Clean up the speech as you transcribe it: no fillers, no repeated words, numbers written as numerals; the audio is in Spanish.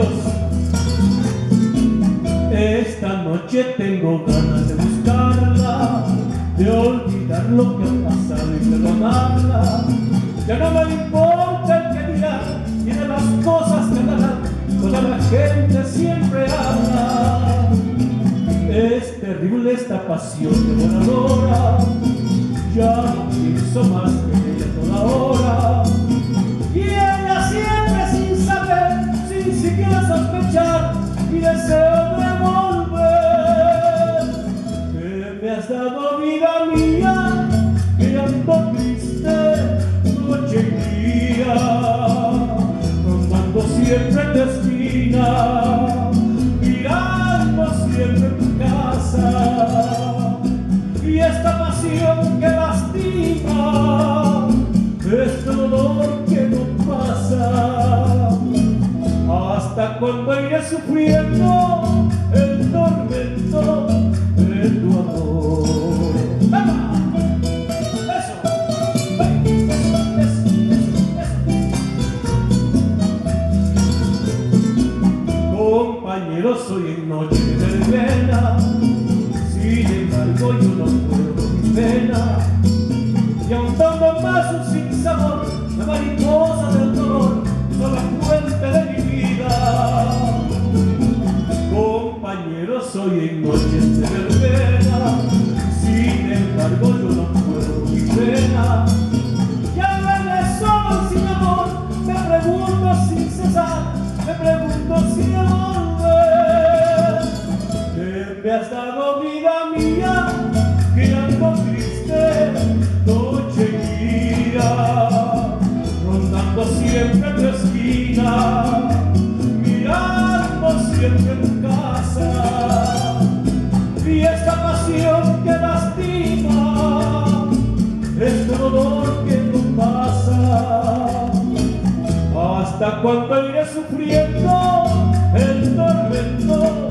compañeros, esta noche tengo ganas de buscarla, de olvidar lo que ha pasado y perdonarla. Ya no me importa el que dirá y de las cosas que hablarán, toda la gente siempre habla. Es terrible esta pasión devoradora, ya no pienso más que en ella toda hora. Y ella siempre sin saber, sin siquiera sospechar, mi deseo de volver. Que me has dado vida mía, que ando triste noche y día, rondando siempre tu esquina, mirando siempre tu casa. Y esta pasión que lastima, este dolor que no pasa, ¿hasta cuando iré sufriendo el tormento de tu amor? ¡Eso! Compañeros, hoy en noche de verbena, sin embargo yo no puedo con mi pena, y ahondando más un sinsabor, la mariposa del dolor, son la fuente de mi vida. Compañeros, hoy en noches de verbena, sin embargo yo no puedo con mi pena, y al verle solo y sin amor, me pregunto sin cesar, me pregunto sin volver. Que me has dado vida mía, que ando triste noche y día, rondando siempre tu esquina, mirando siempre tu casa. Y esta pasión que lastima, este dolor que no pasa, ¿hasta cuándo iré sufriendo el tormento